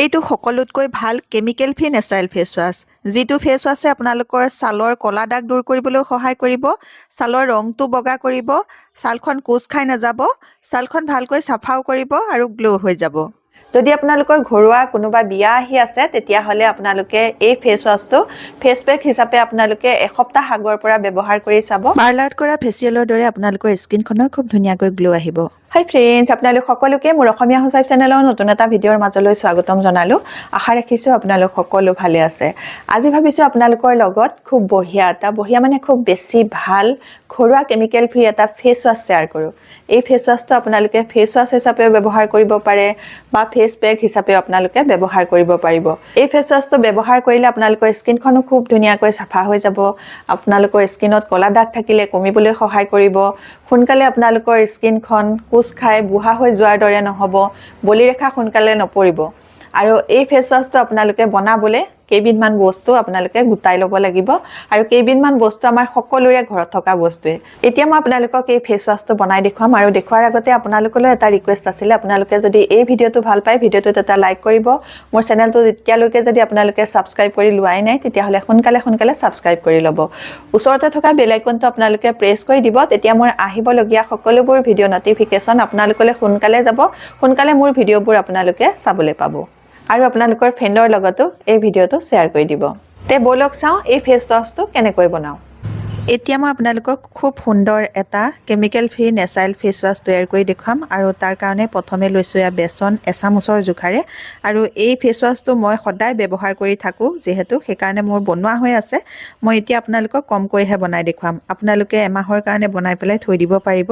এইটো সকলোতকৈ ভাল chemical free natural face wash যিটো ফেচ ৱাছে আপোনালোকৰ ছালৰ কলা দাগ দূৰ কৰিবলৈ সহায় কৰিব ছালৰ ৰংটো বগা কৰিব ছালখন কোচ খাই নাযাব ছালখন ভালকৈ চাফাও কৰিব আৰু গ্লো হৈ যাব যদি আপোনালোকৰ ঘৰুৱা কোনোবা বিয়া আহি আছে তেতিয়াহলে আপোনালোকে এই ফেচ ৱাছটো ফেচ পেক হিচাপে আপোনালোকে এসপ্তাহ আগৰ পৰা ব্যৱহাৰ কৰি চাব পাৰ্লাৰত কৰা ফেচিয়েলৰ দৰে আপোনালোকৰ স্কিনখনৰ খুব ধুনীয়াকৈ গ্লো আহিব হাই ফ্ৰেন্ডছ আপোনালোক সকলোকে মোৰ অসমীয়া হোচাইপ চেনেলৰ নতুন এটা ভিডিঅ'ৰ মাজলৈ স্বাগতম জনালো আশা ৰাখিছো আপোনালোক সকলো ভালে আছে আজি ভাবিছো আপোনালোকৰ লগত খুব বঢ়িয়া মানে খুব বেছি ভাল ঘৰুৱা কেমিকেল ফ্ৰী এটা ফেচ ৱাছ শেয়াৰ কৰো এই ফেচ ৱাছটো আপোনালোকে ফেচ ৱাছ হিচাপে ব্যৱহাৰ কৰিব পাৰে বা ফেচ পেক হিচাপে আপোনালোকে ব্যৱহাৰ কৰিব পাৰিব এই ফেচ ৱাছটো ব্যৱহাৰ কৰিলে আপোনালোকৰ স্কিনখনো খুব ধুনীয়াকৈ চাফা হৈ যাব আপোনালোকৰ স্কিনত কলা দাগ থাকিলে কমিবলৈ সহায় কৰিব সোনকালে আপোনালোকৰ স্কিনখন কোচ খাই বুঢ়া হৈ যোৱাৰ দৰে নহব বলি ৰেখা সোনকালে নপৰিব আৰু এই ফেচ ৱাছটো আপোনালোকে বনাবলে কেইবিধমান বস্তু আপোনালোকে গুটাই ল'ব লাগিব আৰু কেইবিধমান বস্তু আমাৰ সকলোৰে ঘৰত থকা বস্তুৱে এতিয়া মই আপোনালোকক এই ফেচ ৱাছটো বনাই দেখুৱাম আৰু দেখুৱাৰ আগতে আপোনালোকলৈ এটা ৰিকুৱেষ্ট আছিল আপোনালোকে যদি এই ভিডিঅ'টো ভাল পায় ভিডিঅ'টোত এটা লাইক কৰিব মোৰ চেনেলটো এতিয়ালৈকে যদি আপোনালোকে সাবস্ক্ৰাইব কৰি লোৱাই নাই তেতিয়াহলে সোনকালে সাবস্ক্ৰাইব কৰি ল'ব ওচৰতে থকা বেল আইকনটো আপোনালোকে প্ৰেছ কৰি দিব তেতিয়া মোৰ আহিবলগীয়া সকলোবোৰ ভিডিঅ' নটিফিকেশন আপোনালোকলৈ সোনকালে যাব সোনকালে মোৰ ভিডিঅ'বোৰ আপোনালোকে চাবলৈ পাব আৰু আপোনালোকৰ ফ্ৰেণ্ডৰ লগতো এই ভিডিঅ'টো শেয়াৰ কৰি দিব তে বলক চাও এই ফেচ ৱাছটো কেনেকৈ বনাও এতিয়া মই আপোনালোকক খুব সুন্দৰ এটা chemical free natural face wash তৈয়াৰ কৰি দেখুৱাম আৰু তাৰ কাৰণে প্ৰথমে লৈছো ya বেসন এচামুচৰ জোখাৰে আৰু এই ফেচ ৱাছটো মই সদায় ব্যৱহাৰ কৰি থাকো যেহেতু সেই কাৰণে মোৰ বনোৱা হৈ আছে মই এতিয়া আপোনালোকক কমকৈহে বনাই দেখুৱাম আপোনালোকে এমাহৰ কাৰণে বনাই পেলাই থৈ দিব পাৰিব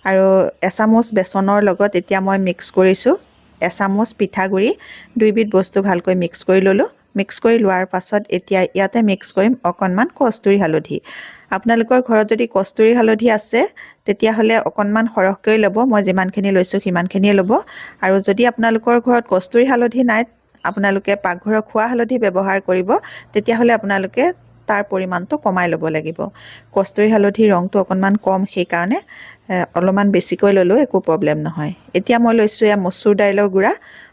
আৰু এচামুচ বেসনৰ লগত এতিয়া মই মিক্স কৰিছো এচামুচ পিঠাগুৰি দুইবিধ বস্তু ভালকৈ মিক্স কৰি ললো মিক্স কৰি লোৱাৰ পাছত এতিয়া ইয়াতে মিক্স কৰিম অকনমান কস্তুৰী হালধি আপোনালোকৰ ঘৰত যদি কস্তুৰী হালধি আছে তেতিয়া হলে অকনমান সৰহকৈ ল'ব মই যিমানখিনি লৈছো সিমানখিনিয়ে ল'ব আৰু যদি আপোনালোকৰ ঘৰত কস্তুৰী হালধি নাই আপোনালোকে পাকঘৰৰ খোৱা হালধি ব্যৱহাৰ কৰিব তেতিয়া হলে আপোনালোকে তাৰ পৰিমাণটো কমাই ল'ব লাগিব কস্তুৰী হালধিৰ ৰংটো অকনমান কম সেই কাৰণে অলপমান বেছিকৈ ললো একো প্ৰবলেম নহয় এতিয়া মই লৈছো ya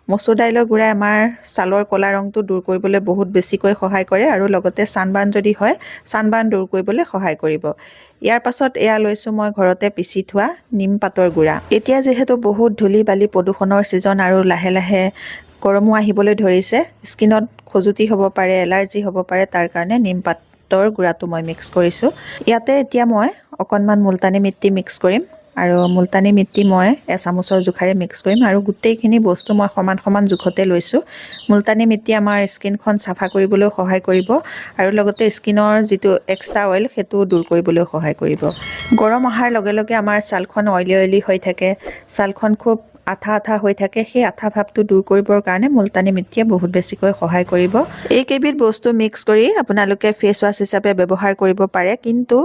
মসুৰ দাইলৰ গুড়া আমাৰ ছালৰ কলা ৰংটো দূৰ কৰিবলৈ বহুত বেছিকৈ সহায় কৰে আৰু লগতে সানবাৰ্ণ যদি হয় সানবাৰ্ণ দূৰ কৰিবলৈ সহায় কৰিব ইয়াৰ পাছত এয়া লৈছো মই ঘৰতে পিচি থোৱা নিম পাতৰ গুড়া এতিয়া যেহেতু বহুত ধূলি বালি প্ৰদূষণৰ সিজন আৰু লাহে লাহে গৰমো আহিবলৈ ধৰিছে স্কিনত খজুতি হ'ব পাৰে এলাৰ্জি হ'ব পাৰে তাৰ কাৰণে নিম পাতৰ গুড়াটো মই মিক্স কৰিছো ইয়াতে এতিয়া মই অকনমান মুলতানী মিট্টি মিক্স কৰিম আৰু মুলতানী মিট্টি মই এচামুচৰ জোখাৰে মিক্স কৰিম আৰু গোটেইখিনি বস্তু মই সমান জোখতে লৈছো মুলতানী মিট্টি আমাৰ স্কিনখন চাফা কৰিবলৈ সহায় কৰিব আৰু লগতে স্কিনৰ যিটো এক্সট্ৰা অইল সেইটো দূৰ কৰিবলৈ সহায় কৰিব গৰম অহাৰ লগে লগে আমাৰ ছালখন অইলি হৈ থাকে ছালখন খুব আঠা হৈ থাকে সেই আঠা ভাবটো দূৰ কৰিবৰ কাৰণে মুলতানী মিট্টিয়ে বহুত বেছিকৈ সহায় কৰিব এই কেইবিধ বস্তু মিক্স কৰি আপোনালোকে ফেচ ৱাছ হিচাপে ব্যৱহাৰ কৰিব পাৰে কিন্তু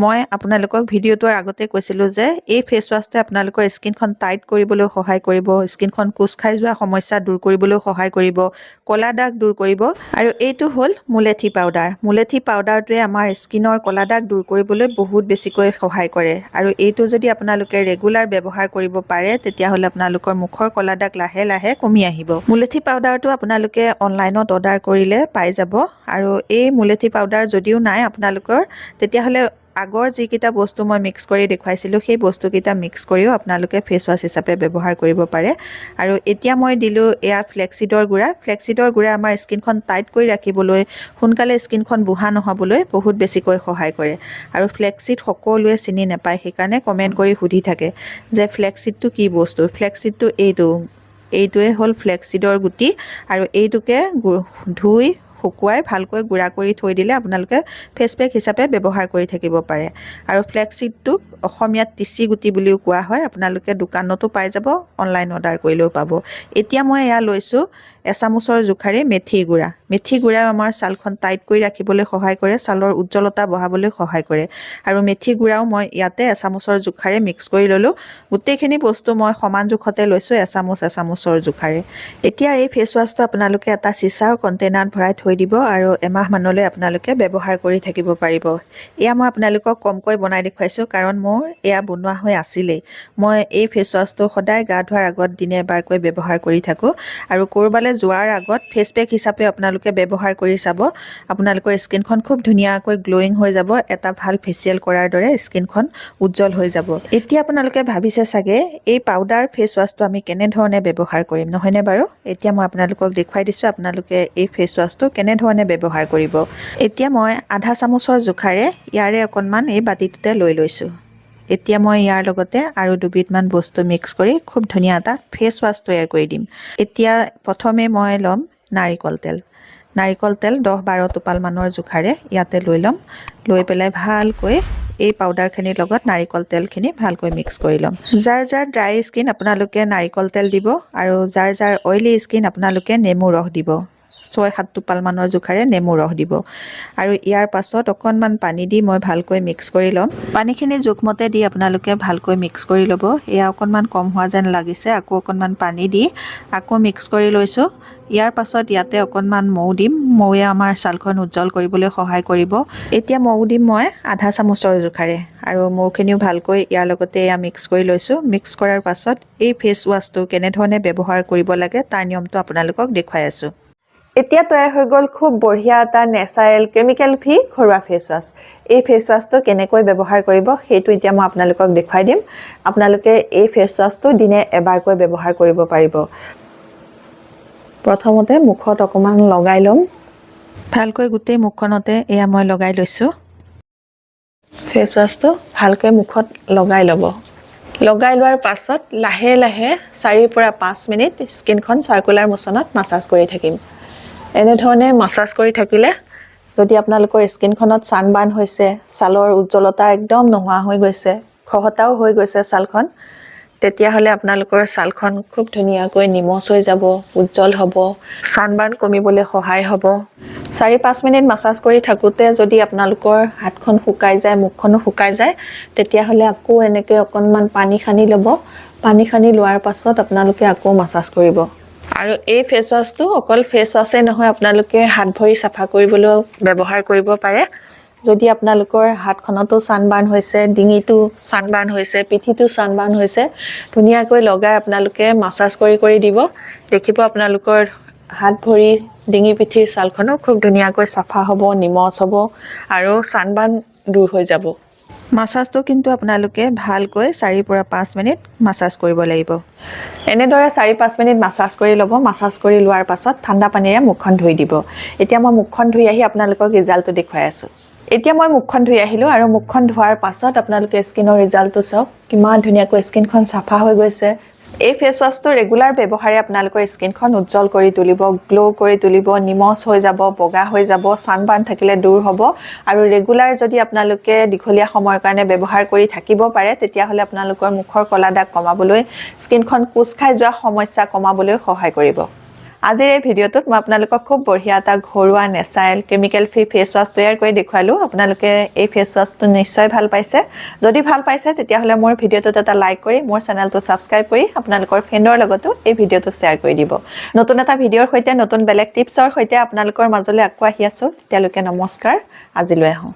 মই আপোনালোকক ভিডিঅ'টোৰ আগতে কৈছিলো যে এই ফেচ ৱাছটো আপোনালোকৰ স্কিনখন টাইট কৰিবলৈ সহায় কৰিব স্কিনখন কোচ খাই যোৱা সমস্যা দূৰ কৰিবলৈ সহায় কৰিব কলা দাগ দূৰ কৰিব আৰু এইটো হ'ল মুলেঠি পাউডাৰটোৱে আমাৰ স্কিনৰ কলা দাগ দূৰ কৰিবলৈ বহুত বেছিকৈ সহায় কৰে আৰু এইটো যদি আপোনালোকে ৰেগুলাৰ ব্যৱহাৰ কৰিব পাৰে তেতিয়াহলে আপোনালোকৰ মুখৰ কলা দাগ লাহে লাহে কমি আহিব মুলেঠি পাউডাৰটো আপোনালোকে অনলাইনত অৰ্ডাৰ কৰিলে পাই যাব আৰু এই মুলেঠি পাউডাৰ যদিও নাই আপোনালোকৰ তেতিয়াহলে আগৰ যিকিটা বস্তু মই মিক্স কৰি দেখুৱাইছিলো সেই বস্তুকিটা মিক্স কৰিও আপোনালোকে ফেচ ৱাছ হিচাপে ব্যৱহাৰ কৰিব পাৰে আৰু এতিয়া মই দিলো এয়া ফ্লেক্সিডৰ গুড়া আমাৰ স্কিনখন টাইট কৰি ৰাখিবলৈ সোনকালে স্কিনখন বুঢ়া নহবলৈ বহুত বেছিকৈ সহায় কৰে আৰু ফ্লেক্সিড সকলোৱে চিনি নাপায় সেইকাৰণে কমেন্ট কৰি সুধি থাকে যে ফ্লেক্সিডটো কি বস্তু ফ্লেক্সিডটো এইটোৱে হ'ল ফ্লেক্সিডৰ গুটি আৰু এইটোকে ধুই শুকুৱাই ভালকৈ গুড়া কৰি থৈ দিলে আপোনালোকে ফেচ পেক হিচাপে ব্যৱহাৰ কৰি থাকিব পাৰে আৰু ফ্লেক্সিডটোক অসমীয়াত তিচি গুটি বুলিও কোৱা হয় আপোনালোকে দোকানতো পাই যাব অনলাইন অৰ্ডাৰ কৰিলেও পাব এতিয়া মই এয়া লৈছো এচামুচৰ জোখাৰে মেথি গুড়া আমাৰ ছালখন টাইট কৰি ৰাখিবলৈ সহায় কৰে ছালৰ উজ্জ্বলতা বঢ়াবলৈ সহায় কৰে আৰু মেথি গুড়াও মই ইয়াতে এচামুচৰ জোখাৰে মিক্স কৰি ললো গোটেইখিনি বস্তু মই সমান জোখতে লৈছো এচামুচৰ জোখাৰে এতিয়া এই ফেচ ৱাছটো আপোনালোকে এটা চিচাৰ কণ্টেইনাৰত ভৰাই থৈ থৈ দিব আৰু এমাহ মানলৈ আপোনালোকে ব্যৱহাৰ কৰি থাকিব পাৰিব। এয়া মই আপোনালোকক কমকৈ বনাই দেখুৱাইছোঁ কাৰণ মোৰ এয়া বনোৱা হৈ আছিলেই। মই এই ফেচ ৱাছটো সদায় গা ধোৱাৰ আগত দিনে এবাৰকৈ ব্যৱহাৰ কৰি থাকোঁ আৰু ক'ৰবালৈ যোৱাৰ আগত ফেচ পেক হিচাপে আপোনালোকে ব্যৱহাৰ কৰি চাব। আপোনালোকৰ স্কিনখন খুব ধুনীয়াকৈ গ্ল'য়িং হৈ যাব। এটা ভাল ফেচিয়েল কৰাৰ দৰে স্কিনখন উজ্জ্বল হৈ যাব। এতিয়া আপোনালোকে ভাবিছে চাগে এই পাউডাৰ ফেচ ৱাছটো আমি কেনেধৰণে ব্যৱহাৰ কৰিম, নহয়নে বাৰু? এতিয়া মই আপোনালোকক দেখুৱাই দিছোঁ আপোনালোকে এই ফেচ ৱাছটো কেনেধৰণে ব্যৱহাৰ কৰিব। এতিয়া মই আধা চামুচৰ জোখাৰে ইয়াৰে অকণমান এই বাতিটোতে লৈ লৈছোঁ। এতিয়া মই ইয়াৰ লগতে আৰু দুবিধমান বস্তু মিক্স কৰি খুব ধুনীয়া এটা ফেচ ৱাছ তৈয়াৰ কৰি দিম। এতিয়া প্ৰথমে মই ল'ম নাৰিকল তেল। নাৰিকল তেল 10-12 টোপালমানৰ জোখাৰে ইয়াতে লৈ ল'ম। লৈ পেলাই ভালকৈ এই পাউডাৰখিনিৰ লগত নাৰিকল তেলখিনি ভালকৈ মিক্স কৰি ল'ম। যাৰ যাৰ ড্ৰাই স্কিন আপোনালোকে নাৰিকল তেল দিব আৰু যাৰ যাৰ অইলি স্কিন আপোনালোকে নেমু ৰস দিব। 6-7 টোপালমানৰ জোখাৰে নেমু ৰস দিব আৰু ইয়াৰ পাছত অকণমান পানী দি মই ভালকৈ মিক্স কৰি ল'ম। পানীখিনি জোখমতে দি আপোনালোকে ভালকৈ মিক্স কৰি ল'ব। এয়া অকণমান কম হোৱা যেন লাগিছে, আকৌ অকণমান পানী দি আকৌ মিক্স কৰি লৈছোঁ। ইয়াৰ পাছত ইয়াতে অকণমান মৌ দিম। মৌৱে আমাৰ ছালখন উজ্জ্বল কৰিবলৈ সহায় কৰিব। এতিয়া মৌ দিম মই আধা চামুচৰ জোখাৰে আৰু মৌখিনিও ভালকৈ ইয়াৰ লগতে এয়া মিক্স কৰি লৈছোঁ। মিক্স কৰাৰ পাছত এই ফেচ ৱাছটো কেনেধৰণে ব্যৱহাৰ কৰিব লাগে তাৰ নিয়মটো আপোনালোকক দেখুৱাই আছোঁ। এতিয়া তৈয়াৰ হৈ গ'ল খুব বঢ়িয়া এটা নেচাৰেল কেমিকেল ফ্ৰী ঘৰুৱা ফেচ ৱাছ। এই ফেচ ৱাছটো কেনেকৈ ব্যৱহাৰ কৰিব সেইটো এতিয়া মই আপোনালোকক দেখুৱাই দিম। আপোনালোকে এই ফেচ ৱাছটো দিনে এবাৰকৈ ব্যৱহাৰ কৰিব পাৰিব। প্ৰথমতে মুখত অকণমান লগাই ল'ম। ভালকৈ গোটেই মুখখনতে এয়া মই লগাই লৈছোঁ। ফেচ ৱাছটো ভালকৈ মুখত লগাই ল'ব। লগাই লোৱাৰ পাছত লাহে লাহে 4-5 মিনিট স্কিনখন চাৰ্কুলাৰ মোচনত মাছাজ কৰি থাকিম। এনেধৰণে মাছাজ কৰি থাকিলে যদি আপোনালোকৰ স্কিনখনত ছানবাৰ্ণ হৈছে, ছালৰ উজ্জ্বলতা একদম নোহোৱা হৈ গৈছে, খহটাও হৈ গৈছে ছালখন, তেতিয়াহ'লে আপোনালোকৰ ছালখন খুব ধুনীয়াকৈ নিমজ হৈ যাব, উজ্জ্বল হ'ব, ছানবাৰ্ণ কমিবলৈ সহায় হ'ব। 4-5 মিনিট মাছাজ কৰি থাকোঁতে যদি আপোনালোকৰ হাতখন শুকাই যায়, মুখখনো শুকাই যায়, তেতিয়াহ'লে আকৌ এনেকৈ অকণমান পানী সানি ল'ব। পানী সানি লোৱাৰ পাছত আপোনালোকে আকৌ মাছাজ কৰিব। আৰু এই ফেচ ৱাছটো অকল ফেচ ৱাছেই নহয়, আপোনালোকে হাত ভৰি চাফা কৰিবলৈও ব্যৱহাৰ কৰিব পাৰে। যদি আপোনালোকৰ হাতখনতো ছানবাৰ্ণ হৈছে, ডিঙিটো ছানবাৰ্ণ হৈছে, পিঠিটো ছানবাৰ্ণ হৈছে, ধুনীয়াকৈ লগাই আপোনালোকে মাছাজ কৰি কৰি দিব। দেখিব আপোনালোকৰ হাত ভৰি ডিঙি পিঠিৰ ছালখনো খুব ধুনীয়াকৈ চাফা হ'ব, নিমজ হ'ব আৰু ছানবাৰ্ণ দূৰ হৈ যাব। মাছাজটো কিন্তু আপোনালোকে ভালকৈ 4-5 মিনিট মাছাজ কৰিব লাগিব। এনেদৰে 4-5 মিনিট মাছাজ কৰি ল'ব। মাছাজ কৰি লোৱাৰ পাছত ঠাণ্ডা পানীৰে মুখখন ধুই দিব। এতিয়া মই মুখখন ধুই আহি আপোনালোকক ৰিজাল্টটো দেখুৱাই আছোঁ। এতিয়া মই মুখখন ধুই আহিলোঁ আৰু মুখখন ধোৱাৰ পাছত আপোনালোকে স্কিনৰ ৰিজাল্টটো চাওক, কিমান ধুনীয়াকৈ স্কিনখন চাফা হৈ গৈছে। এই ফেচ ৱাছটো ৰেগুলাৰ ব্যৱহাৰে আপোনালোকৰ স্কিনখন উজ্জ্বল কৰি তুলিব, গ্ল' কৰি তুলিব, নিমজ হৈ যাব, বগা হৈ যাব, ছানবাৰ্ণ থাকিলে দূৰ হ'ব। আৰু ৰেগুলাৰ যদি আপোনালোকে দীঘলীয়া সময়ৰ কাৰণে ব্যৱহাৰ কৰি থাকিব পাৰে, তেতিয়াহ'লে আপোনালোকৰ মুখৰ ক'লা দাগ কমাবলৈ, স্কিনখন কোচ খাই যোৱা সমস্যা কমাবলৈ সহায় কৰিব। আজিৰ এই ভিডিঅ'টোত মই আপোনালোকক খুব বঢ়িয়া এটা ঘৰুৱা natural chemical free face wash তৈয়াৰ কৰি দেখুৱালোঁ। আপোনালোকে এই ফেচ ৱাছটো নিশ্চয় ভাল পাইছে। যদি ভাল পাইছে তেতিয়াহ'লে মোৰ ভিডিঅ'টোত এটা লাইক কৰি মোৰ চেনেলটো ছাবস্ক্ৰাইব কৰি আপোনালোকৰ ফ্ৰেণ্ডৰ লগতো এই ভিডিঅ'টো শ্বেয়াৰ কৰি দিব। নতুন এটা ভিডিঅ'ৰ সৈতে, নতুন বেলেগ টিপছৰ সৈতে আপোনালোকৰ মাজলৈ আকৌ আহি আছোঁ। তেতিয়ালৈকে নমস্কাৰ, আজিলৈ আহোঁ।